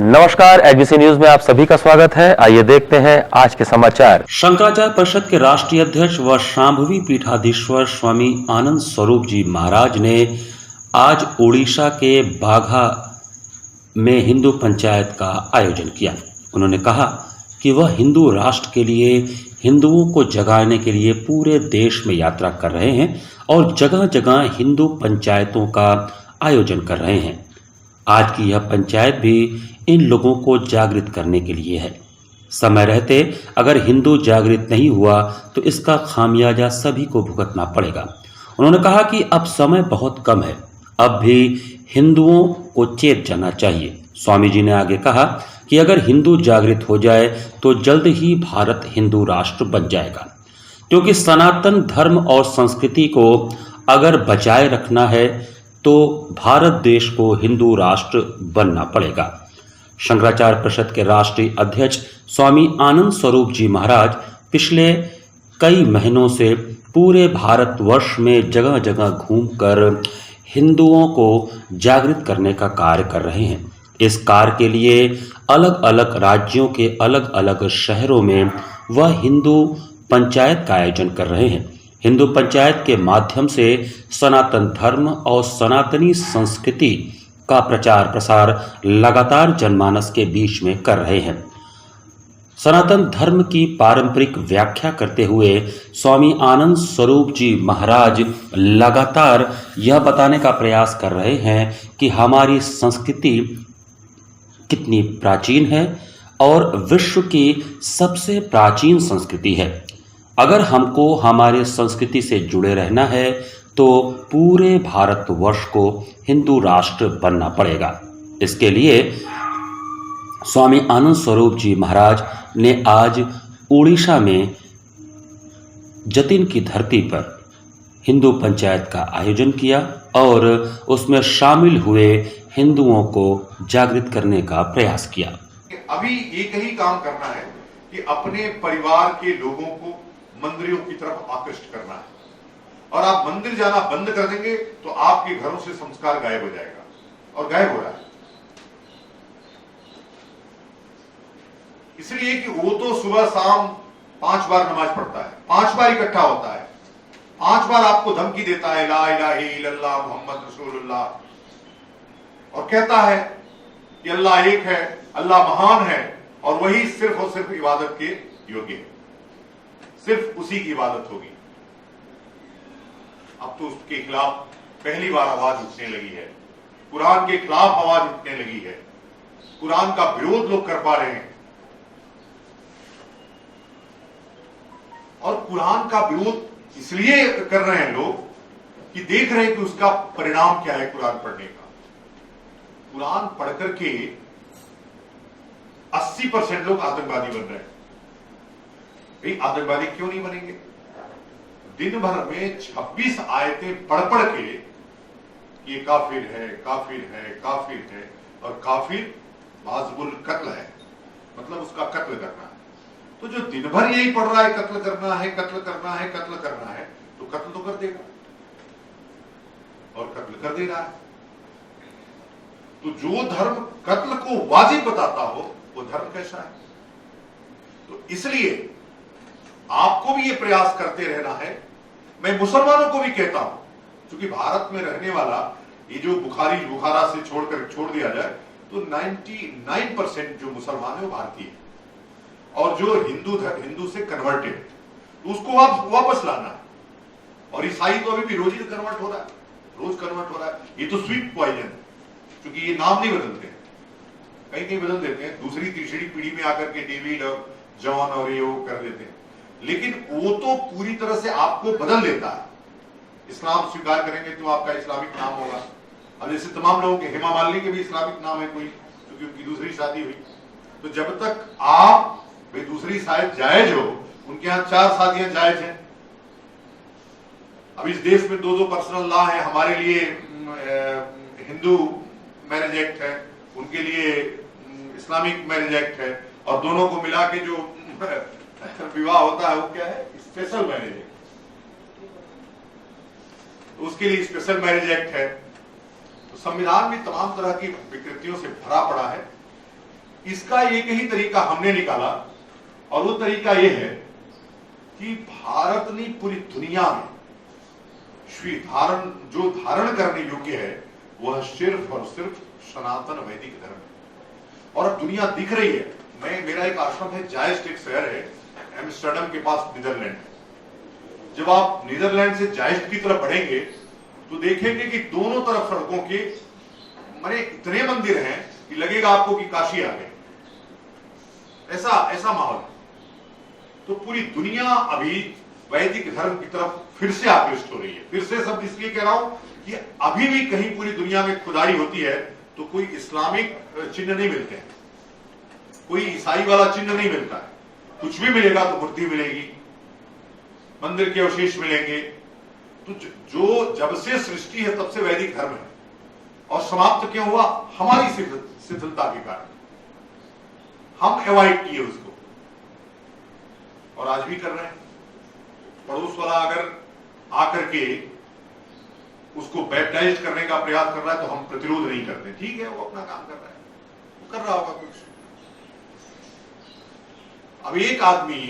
नमस्कार, HBC news में आप सभी का स्वागत है। आइए देखते हैं आज के समाचार। शंकराचार्य परिषद के राष्ट्रीय अध्यक्ष व शांभवी पीठाधीश्वर स्वामी आनंद स्वरूप जी महाराज ने आज ओडिशा के बाघा में हिंदू पंचायत का आयोजन किया। उन्होंने कहा कि वह हिंदू राष्ट्र के लिए हिंदुओं को जगाने के लिए पूरे देश में यात्रा कर रहे हैं और जगह जगह हिंदू पंचायतों का आयोजन कर रहे हैं। आज की यह पंचायत भी इन लोगों को जागृत करने के लिए है। समय रहते अगर हिंदू जागृत नहीं हुआ तो इसका खामियाजा सभी को भुगतना पड़ेगा। उन्होंने कहा कि अब समय बहुत कम है, अब भी हिंदुओं को चेत जाना चाहिए। स्वामी जी ने आगे कहा कि अगर हिंदू जागृत हो जाए तो जल्द ही भारत हिंदू राष्ट्र बन जाएगा, क्योंकि सनातन धर्म और संस्कृति को अगर बचाए रखना है तो भारत देश को हिंदू राष्ट्र बनना पड़ेगा। शंकराचार्य परिषद के राष्ट्रीय अध्यक्ष स्वामी आनंद स्वरूप जी महाराज पिछले कई महीनों से पूरे भारतवर्ष में जगह जगह घूमकर हिंदुओं को जागृत करने का कार्य कर रहे हैं। इस कार्य के लिए अलग अलग राज्यों के अलग अलग शहरों में वह हिंदू पंचायत का आयोजन कर रहे हैं। हिंदू पंचायत के माध्यम से सनातन धर्म और सनातनी संस्कृति का प्रचार प्रसार लगातार जनमानस के बीच में कर रहे हैं। सनातन धर्म की पारंपरिक व्याख्या करते हुए स्वामी आनंद स्वरूप जी महाराज लगातार यह बताने का प्रयास कर रहे हैं कि हमारी संस्कृति कितनी प्राचीन है और विश्व की सबसे प्राचीन संस्कृति है। अगर हमको हमारे संस्कृति से जुड़े रहना है तो पूरे भारतवर्ष को हिंदू राष्ट्र बनना पड़ेगा। इसके लिए स्वामी आनंद स्वरूप जी महाराज ने आज ओडिशा में जतिन की धरती पर हिंदू पंचायत का आयोजन किया और उसमें शामिल हुए हिंदुओं को जागृत करने का प्रयास किया। अभी एक ही काम करना है कि अपने परिवार के लोगों को मंदिरों की तरफ आकृष्ट करना है, और आप मंदिर जाना बंद कर देंगे तो आपके घरों से संस्कार गायब हो जाएगा, और गायब हो रहा है। इसलिए कि वो तो सुबह शाम 5 बार नमाज पढ़ता है, 5 बार इकट्ठा होता है, 5 बार आपको धमकी देता है ला इलाहा इल्लल्लाह मोहम्मद रसूलुल्लाह, और कहता है कि अल्लाह एक है, अल्लाह महान है और वही सिर्फ और सिर्फ इबादत के योग्य है, सिर्फ उसी की इबादत होगी। अब तो उसके खिलाफ पहली बार आवाज उठने लगी है, कुरान के खिलाफ आवाज उठने लगी है, कुरान का विरोध लोग कर पा रहे हैं। और कुरान का विरोध इसलिए कर रहे हैं लोग कि देख रहे हैं कि उसका परिणाम क्या है कुरान पढ़ने का। कुरान पढ़ करके 80% लोग आतंकवादी बन रहे हैं। भाई आतंकवादी क्यों नहीं बनेंगे? दिन भर में 26 आयतें पढ़ पढ़ के ये काफिर है, काफिर है, काफिर है, और काफिर वाजिबुल कत्ल है, मतलब उसका कत्ल करना है। तो जो दिन भर यही पढ़ रहा है कत्ल करना है, कत्ल करना है, कत्ल करना है, तो कत्ल तो कर देगा और कत्ल कर दे रहा है। तो जो धर्म कत्ल को वाजिब बताता हो वो धर्म कैसा है? तो इसलिए आपको भी ये प्रयास करते रहना है। मैं मुसलमानों को भी कहता हूं, क्योंकि भारत में रहने वाला ये जो बुखारा से छोड़ दिया जाए तो 99% जो मुसलमान है वो भारतीय है, और जो हिंदू से कन्वर्टेड है तो उसको वापस लाना है। और ईसाई तो अभी भी रोज ही कन्वर्ट हो रहा है, रोज कन्वर्ट हो रहा है। ये तो स्वीट पॉइजन है, क्योंकि ये नाम नहीं बदलते हैं, कहीं कहीं बदल देते हैं, दूसरी तीसरी पीढ़ी में आकर के डेविड और जॉन और ये वो कर देते हैं, लेकिन वो तो पूरी तरह से आपको बदल देता है। इस्लाम स्वीकार करेंगे तो आपका इस्लामिक नाम होगा। अब जैसे तमाम लोगों के, हेमा मालिनी के भी इस्लामिक नाम है कोई, क्योंकि उनकी दूसरी शादी हुई। तो जब तक आप भाई दूसरी शायद जायज हो, उनके यहाँ 4 शादियां जायज हैं। अब इस देश में 2 पर्सनल लॉ है, हमारे लिए हिंदू मैरिज एक्ट है, उनके लिए इस्लामिक मैरिज एक्ट है, और दोनों को मिला के जो विवाह होता है वो क्या है? Special marriage act. तो उसके लिए स्पेशल मैरिज एक्ट है। तो संविधान भी तमाम तरह की विकृतियों से भरा पड़ा है। इसका एक ही तरीका हमने निकाला और वो तरीका ये है कि भारत ने पूरी दुनिया में जो धारण करने योग्य है वह सिर्फ और सिर्फ सनातन वैदिक धर्म है। और अब दुनिया दिख रही है। मेरा एक आश्रम है, जायस्ट एक शहर है एम्स्टर्डम के पास, नीदरलैंड। जब आप नीदरलैंड से जायस्ट की तरफ बढ़ेंगे तो देखेंगे कि दोनों तरफ सड़कों के माने इतने मंदिर हैं कि लगेगा आपको कि काशी आ गए, ऐसा माहौल है। तो पूरी दुनिया अभी वैदिक धर्म की तरफ फिर से आकृष्ट हो रही है। फिर से शब्द इसलिए कह रहा हूं कि अभी भी कहीं पूरी दुनिया में खुदाई होती है तो कोई इस्लामिक चिन्ह नहीं मिलते हैं, कोई ईसाई वाला चिन्ह नहीं मिलता है। कुछ भी मिलेगा तो मूर्ति मिलेगी, मंदिर के अवशेष मिलेंगे। तो जो जब से सृष्टि है तब से वैदिक धर्म है। और समाप्त क्यों हुआ? हमारी शिथिलता के कारण। हम अवॉइड किए उसको और आज भी कर रहे हैं। पड़ोस वाला अगर आकर के उसको बैप्टाइज करने का प्रयास कर रहा है तो हम प्रतिरोध नहीं करते। ठीक है, वो अपना काम कर रहा है, वो कर रहा होगा कुछ। अब एक आदमी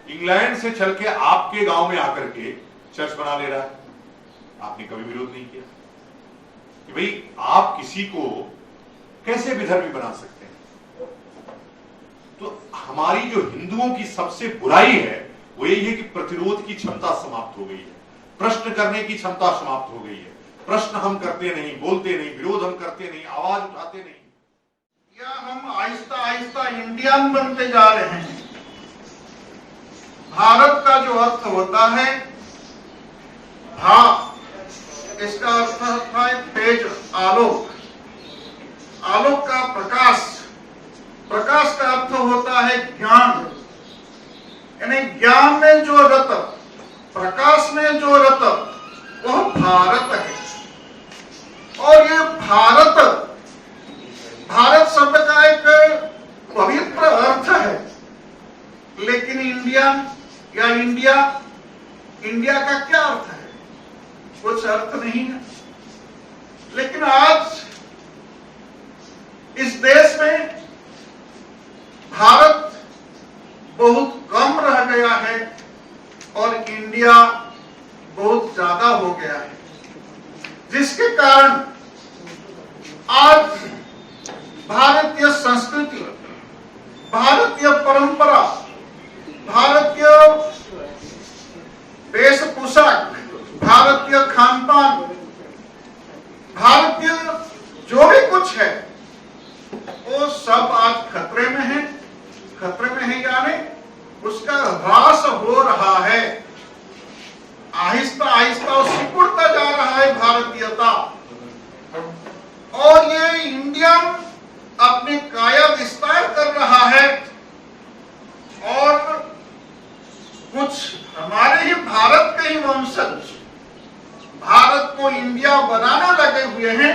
इंग्लैंड से चल के आपके गांव में आकर के चर्च बना ले रहा है, आपने कभी विरोध नहीं किया कि भाई आप किसी को कैसे विधर्मी बना सकते हैं। तो हमारी जो हिंदुओं की सबसे बुराई है वो यही है कि प्रतिरोध की क्षमता समाप्त हो गई है, प्रश्न करने की क्षमता समाप्त हो गई है। प्रश्न हम करते नहीं, बोलते नहीं, विरोध हम करते नहीं, आवाज उठाते नहीं। या हम आहिस्ता आहिस्ता इंडियन बनते जा रहे हैं। भारत का जो अर्थ होता है भा, इसका अर्थ होता है तेज, आलोक, आलोक का प्रकाश, प्रकाश का अर्थ होता है ज्ञान। यानी ज्ञान में जो रत, प्रकाश में जो रत, वह भारत है। और ये भारत, भारत शब्द का एक पवित्र अर्थ है। लेकिन इंडियन या इंडिया, इंडिया का क्या अर्थ है? कुछ अर्थ नहीं है। लेकिन आज इस देश में भारत बहुत कम रह गया है और इंडिया बहुत ज्यादा हो गया है, जिसके कारण आज भारतीय संस्कृति, भारतीय परंपरा, भारतीय वेशभूषा, भारतीय खान पान, भारतीय जो भी कुछ है वो सब आज खतरे में है। खतरे में है यानी उसका ह्रास हो रहा है। आहिस्ता आहिस्ता सिकुड़ता जा रहा है भारतीयता। और ये इंडियन अपने काया विस्तार कर रहा है और कुछ हमारे ही भारत के ही वंशज भारत को इंडिया बनाने लगे हुए हैं।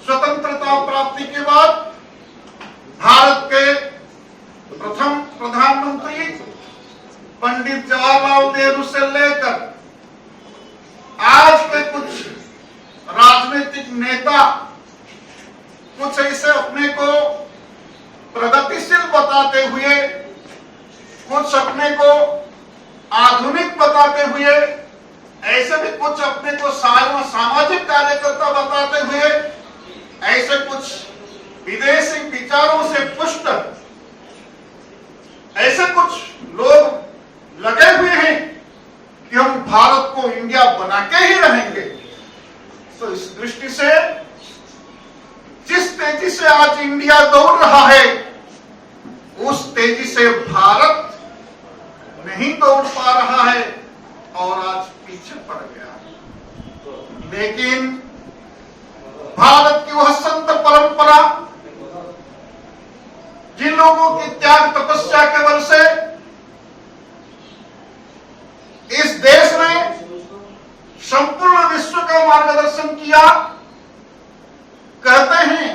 स्वतंत्रता प्राप्ति के बाद भारत के प्रथम प्रधानमंत्री पंडित जवाहरलाल नेहरू से लेकर आज के कुछ राजनीतिक नेता कुछ ऐसे अपने को प्रगतिशील बताते हुए, कुछ अपने को आधुनिक बताते हुए, ऐसे भी कुछ अपने को सामाजिक कार्यकर्ता बताते हुए, ऐसे कुछ विदेशी विचारों से पुष्ट ऐसे कुछ लोग लगे हुए हैं कि हम भारत को इंडिया बना के ही रहेंगे। तो इस दृष्टि से जिस तेजी से आज इंडिया दौड़ रहा है उस तेजी से भारत नहीं दौड़ पा रहा है और आज पीछे पड़ गया है। लेकिन भारत की वह संत परंपरा, जिन लोगों की त्याग तपस्या के बल से इस देश ने संपूर्ण विश्व का मार्गदर्शन किया, कहते हैं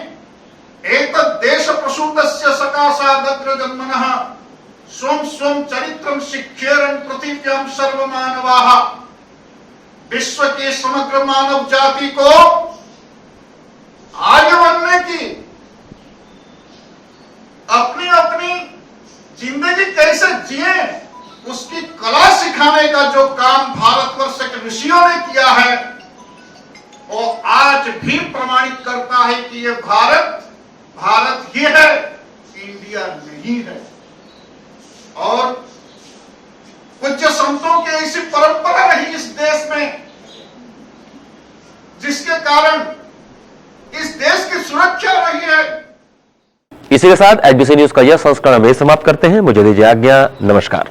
एतद् देश प्रसूतस्य सकाशादग्र जन्मनः स्वं स्वं चरित्रं शिक्षेरन् पृथिव्यां सर्वमानवाः। विश्व के समग्र मानव जाति को आर्यवन ने करने की, अपनी अपनी जिंदगी कैसे जिए उसकी कला सिखाने का जो काम भारतवर्ष के ऋषियों ने किया है, वो आज भी प्रमाणित करता है कि ये भारत ही है, इंडिया नहीं है। और पूज्य संतों की ऐसी परंपरा रही इस देश में, जिसके कारण इस देश की सुरक्षा रही है। इसी के साथ एचबीसी न्यूज का यह संस्करण भी समाप्त करते हैं। मुझे दीजिए आज्ञा। नमस्कार।